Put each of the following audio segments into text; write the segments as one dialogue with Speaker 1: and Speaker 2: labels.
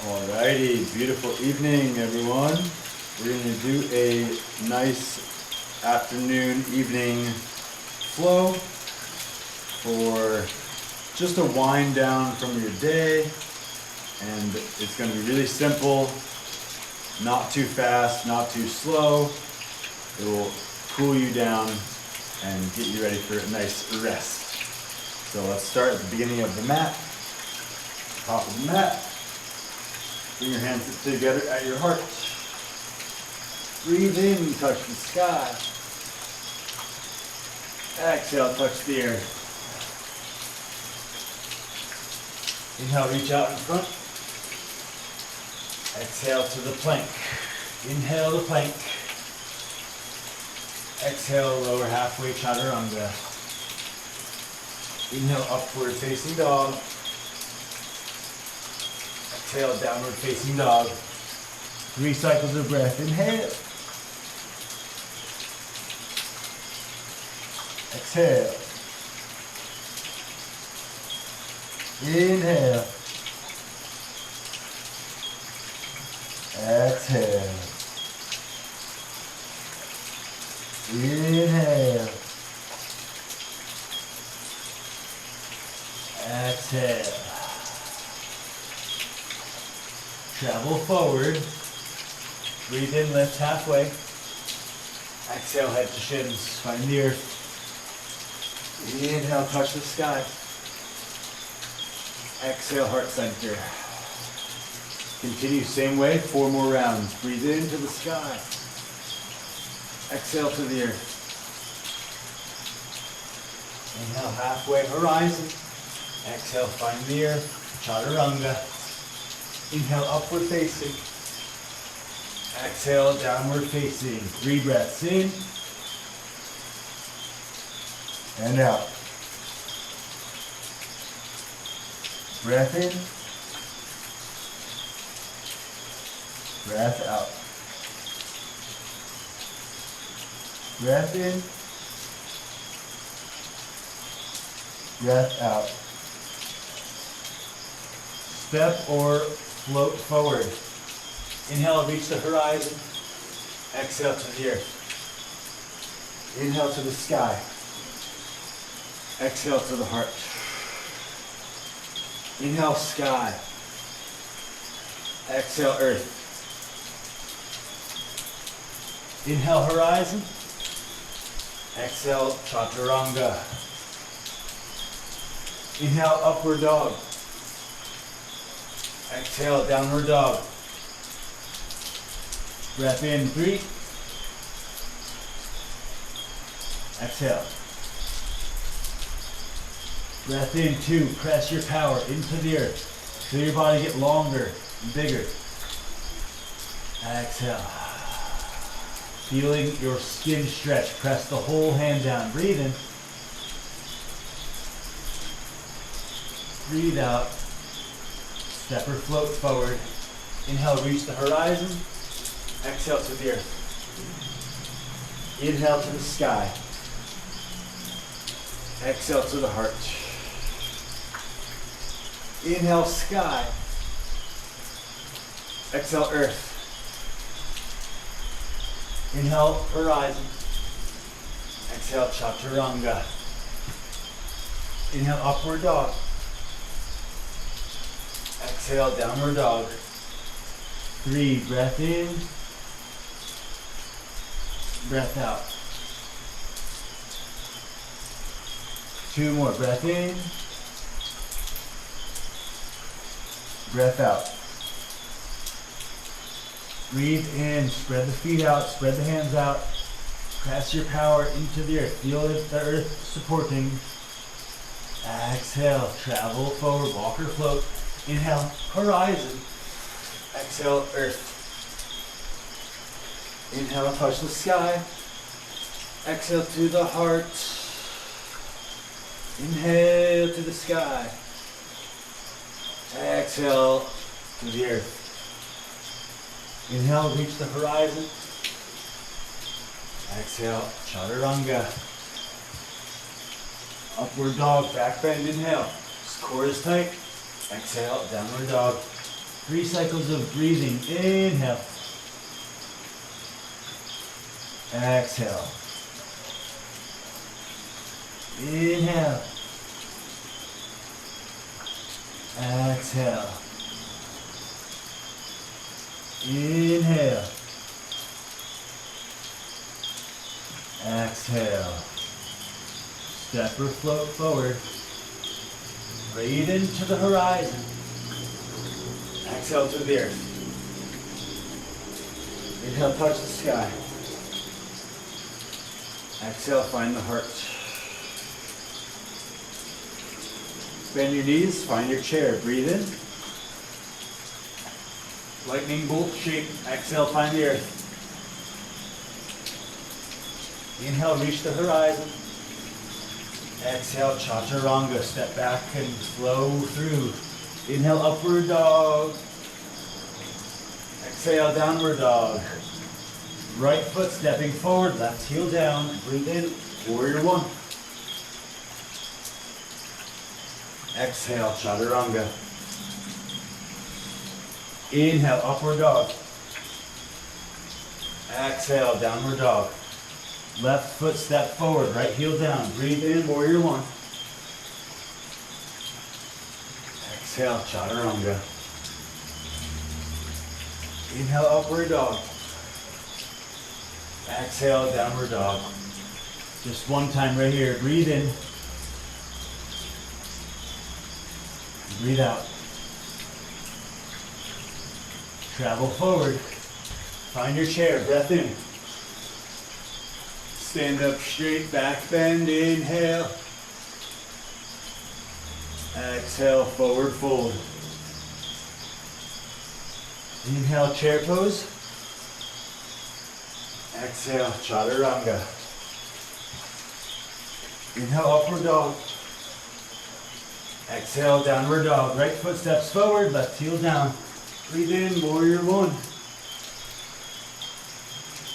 Speaker 1: Alrighty, beautiful evening everyone. We're going to do a nice afternoon, evening flow for just a wind down from your day. And it's going to be really simple, not too fast, not too slow. It will cool you down and get you ready for a nice rest. So let's start at the beginning of the mat, top of the mat. Bring your hands together at your heart. Breathe in, touch the sky. Exhale, touch the earth. Inhale, reach out in front. Exhale to the plank. Inhale the plank. Exhale, lower halfway chaturanga. Inhale, upward facing dog. Exhale, downward facing dog. 3 cycles of breath. Inhale. Exhale. Inhale. Exhale. Inhale. Exhale. Travel forward. Breathe in, lift halfway. Exhale, head to shins. Find the earth. Inhale, touch the sky. Exhale, heart center. Continue same way, 4 more rounds. Breathe into the sky. Exhale to the earth. Inhale, halfway horizon. Exhale, find the earth. Chaturanga. Inhale, upward facing. Exhale, downward facing. 3 breaths in and out. Breath in. Breath out. Breath in. Breath out. Step or float forward. Inhale, reach the horizon. Exhale to the earth. Inhale to the sky. Exhale to the heart. Inhale, sky. Exhale, earth. Inhale, horizon. Exhale, chaturanga. Inhale, upward dog. Exhale, downward dog. Breath in, 3. Exhale. Breath in, 2. Press your power into the earth. Feel your body get longer and bigger. Exhale. Feeling your skin stretch. Press the whole hand down. Breathe in. Breathe out. Step or float forward. Inhale, reach the horizon. Exhale to the earth. Inhale to the sky. Exhale to the heart. Inhale, sky. Exhale, earth. Inhale, horizon. Exhale, chaturanga. Inhale, upward dog. Exhale, downward dog. 3, breath in. Breath out. 2 more, breath in. Breath out. Breathe in, spread the feet out, spread the hands out. Press your power into the earth. Feel the earth supporting. Exhale, travel forward, walk or float. Inhale, horizon. Exhale, earth. Inhale, touch the sky. Exhale to the heart. Inhale to the sky. Exhale to the earth. Inhale, reach the horizon. Exhale, chaturanga. Upward dog, back bend, inhale. Core is tight. Exhale, downward dog. 3 cycles of breathing. Inhale. Exhale. Inhale. Exhale. Inhale. Exhale. Step or float forward. Breathe into the horizon. Exhale to the earth. Inhale, touch the sky. Exhale, find the heart. Bend your knees, find your chair. Breathe in. Lightning bolt shape. Exhale, find the earth. Inhale, reach the horizon. Exhale, chaturanga. Step back and flow through. Inhale, upward dog. Exhale, downward dog. Right foot stepping forward, left heel down. Breathe in, warrior one. Exhale, chaturanga. Inhale, upward dog. Exhale, downward dog. Left foot step forward, right heel down. Breathe in, warrior one. Exhale, chaturanga. Inhale, upward dog. Exhale, downward dog. Just one time right here. Breathe in. Breathe out. Travel forward. Find your chair. Breath in. Stand up straight, back bend. Inhale. Exhale, forward fold. Inhale, chair pose. Exhale, chaturanga. Inhale, upward dog. Exhale, downward dog. Right foot steps forward, left heel down. Breathe in, warrior one.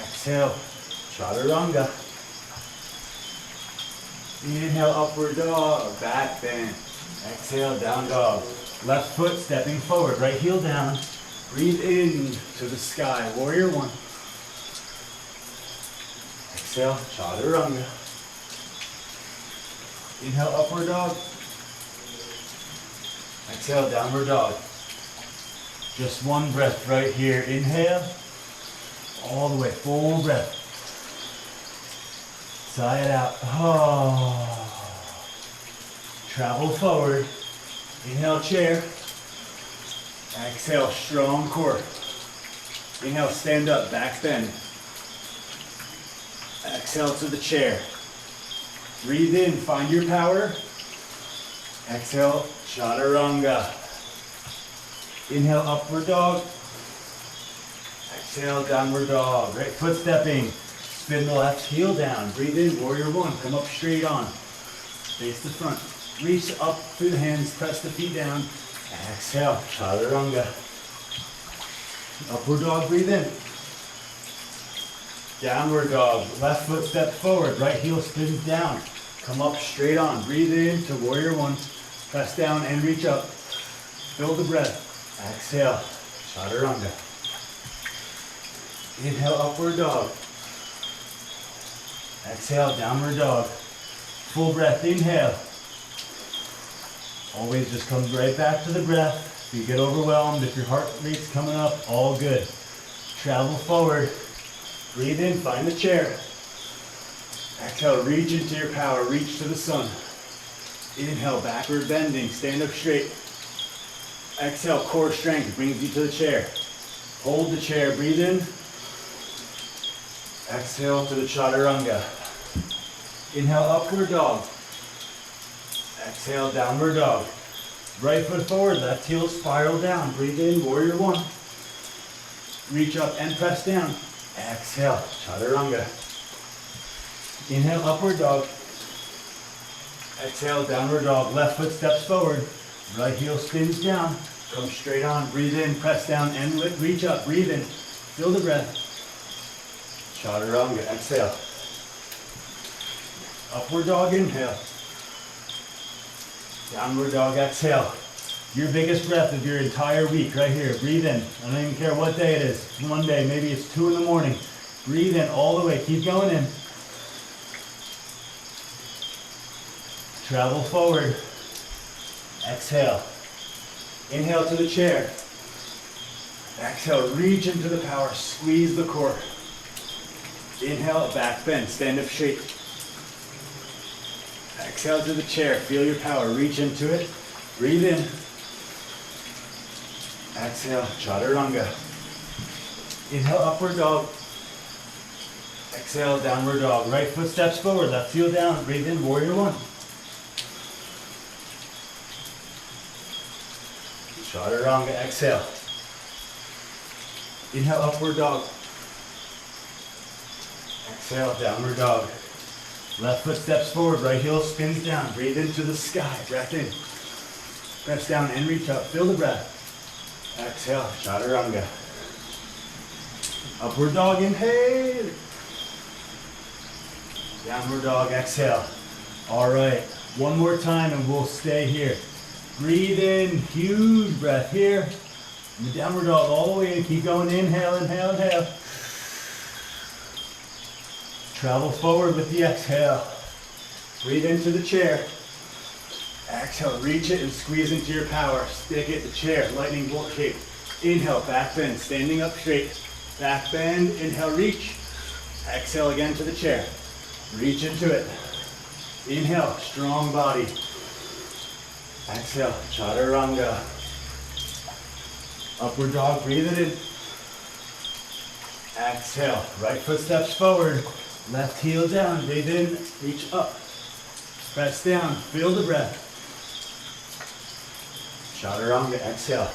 Speaker 1: Exhale, chaturanga. Inhale, upward dog, back bend. Exhale, down dog. Left foot stepping forward, right heel down. Breathe in to the sky, warrior one. Exhale, chaturanga. Inhale, upward dog. Exhale, downward dog. Just one breath right here. Inhale, all the way, full breath. Sigh it out. Oh. Travel forward. Inhale, chair. Exhale, strong core. Inhale, stand up, back bend. Exhale to the chair. Breathe in, find your power. Exhale, chaturanga. Inhale, upward dog. Exhale, downward dog. Right foot stepping. Spin the left heel down. Breathe in, warrior one. Come up straight on. Face the front. Reach up through the hands. Press the feet down. Exhale, chaturanga. Upward dog, breathe in. Downward dog. Left foot step forward. Right heel spins down. Come up straight on. Breathe in to warrior one. Press down and reach up. Fill the breath. Exhale, chaturanga. Inhale, upward dog. Exhale, downward dog. Full breath, inhale. Always just come right back to the breath. If you get overwhelmed, if your heart rate's coming up, all good. Travel forward. Breathe in, find the chair. Exhale, reach into your power, reach to the sun. Inhale, backward bending, stand up straight. Exhale, core strength brings you to the chair. Hold the chair, breathe in. Exhale to the chaturanga. Inhale, upward dog. Exhale, downward dog. Right foot forward, left heel spiral down. Breathe in, warrior one. Reach up and press down. Exhale, chaturanga. Inhale, upward dog. Exhale, downward dog. Left foot steps forward. Right heel spins down. Come straight on. Breathe in, press down, and reach up. Breathe in. Feel the breath. Chaturanga. Exhale. Upward dog, inhale. Downward dog, exhale. your biggest breath of your entire week right here. Breathe in. I don't even care what day it is. One day, maybe it's 2 in the morning. Breathe in all the way. Keep going in. Travel forward. Exhale. Inhale to the chair. Exhale, reach into the power. Squeeze the core. Inhale, back bend. Stand up straight. Exhale to the chair. Feel your power. Reach into it. Breathe in. Exhale, chaturanga. Inhale, upward dog. Exhale, downward dog. Right foot steps forward, left heel down. Breathe in, warrior one. Chaturanga, exhale. Inhale, upward dog. Exhale, downward dog. Left foot steps forward, right heel spins down. Breathe into the sky, breath in. Press down and reach up, feel the breath. Exhale, chaturanga. Upward dog, inhale. Downward dog, exhale. All right, one more time and we'll stay here. Breathe in, huge breath here. And the downward dog all the way in, keep going, inhale, inhale, inhale. Travel forward with the exhale. Breathe into the chair. Exhale, reach it and squeeze into your power. Stick it, the chair, lightning bolt shape. Inhale, back bend, standing up straight. Back bend, inhale, reach. Exhale again to the chair. Reach into it. Inhale, strong body. Exhale, chaturanga. Upward dog, breathe it in. Exhale, right foot steps forward. Left heel down, breathe in, reach up. Press down, feel the breath. Chaturanga, exhale.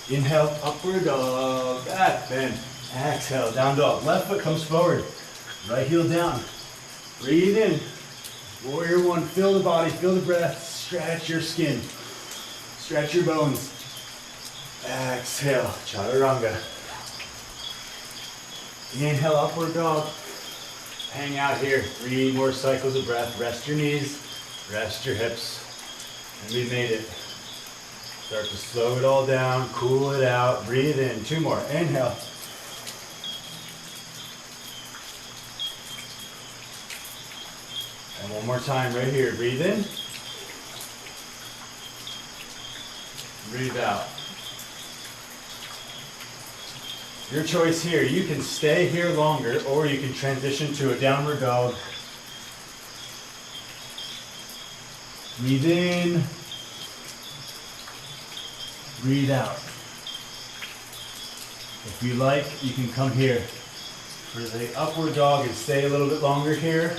Speaker 1: Inhale, upward dog, back bend. Exhale, down dog. Left foot comes forward. Right heel down. Breathe in. Warrior one, feel the body, feel the breath. Stretch your skin. Stretch your bones. Exhale, chaturanga. Inhale, upward dog. Hang out here. 3 more cycles of breath. Rest your knees, rest your hips. And we made it. Start to slow it all down, cool it out, breathe in. 2 more. Inhale. And 1 more time right here. Breathe in. Breathe out. Your choice here. You can stay here longer or you can transition to a downward dog. Breathe in. Breathe out. If you like, you can come here for the upward dog and stay a little bit longer here.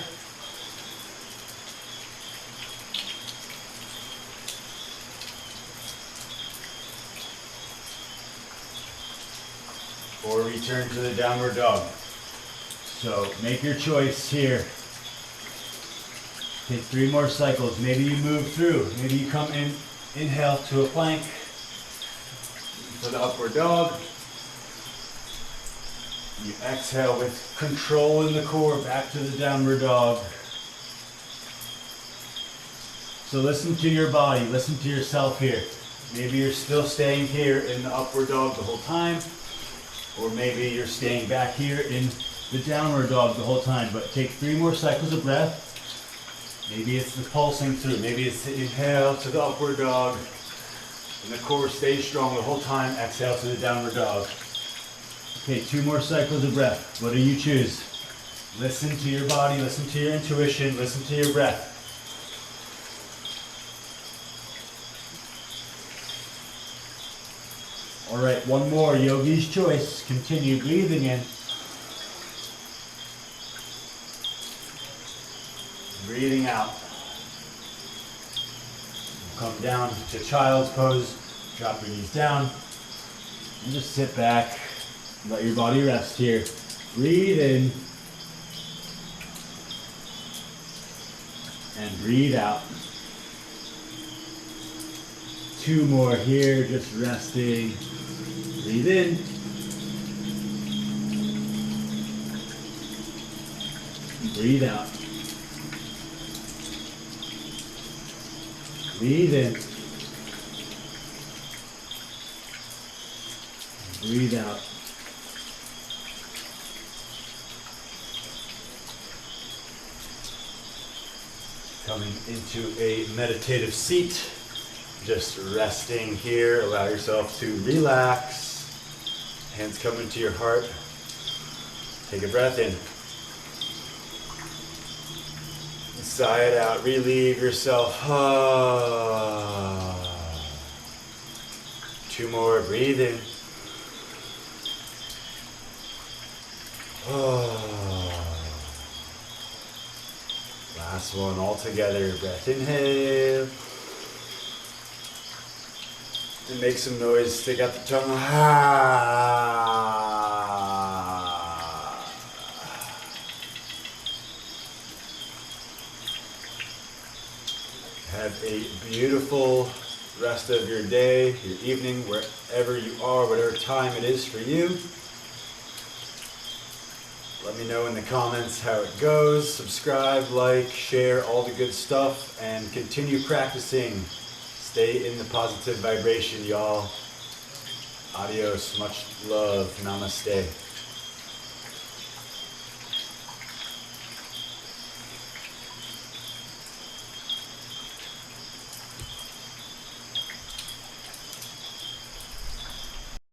Speaker 1: Or return to the downward dog. So make your choice here. Take 3 more cycles. Maybe you move through. Maybe you come in, inhale to a plank for the upward dog. You exhale with control in the core back to the downward dog. So listen to your body, listen to yourself here. Maybe you're still staying here in the upward dog the whole time, or maybe you're staying back here in the downward dog the whole time. But take 3 more cycles of breath. Maybe it's the pulsing through. Maybe it's the inhale to the upward dog. And the core stays strong the whole time. Exhale to the downward dog. Okay, 2 more cycles of breath. What do you choose? Listen to your body, listen to your intuition, listen to your breath. All right, 1 more, yogi's choice. Continue breathing in. Breathing out. Come down to child's pose. Drop your knees down. And just sit back. Let your body rest here. Breathe in. And breathe out. 2 more here, just resting. Breathe in. Breathe out. Breathe in. Breathe out. Coming into a meditative seat, just resting here. Allow yourself to relax. Hands come into your heart. Take a breath in. Sigh it out. Relieve yourself. Two more. Breathe in. Last one all together. Breath inhale. And make some noise. Stick out the tongue. Have a beautiful rest of your day, your evening, wherever you are, whatever time it is for you. Let me know in the comments how it goes. Subscribe, like, share, all the good stuff, and continue practicing. Stay in the positive vibration, y'all. Adios. Much love. Namaste.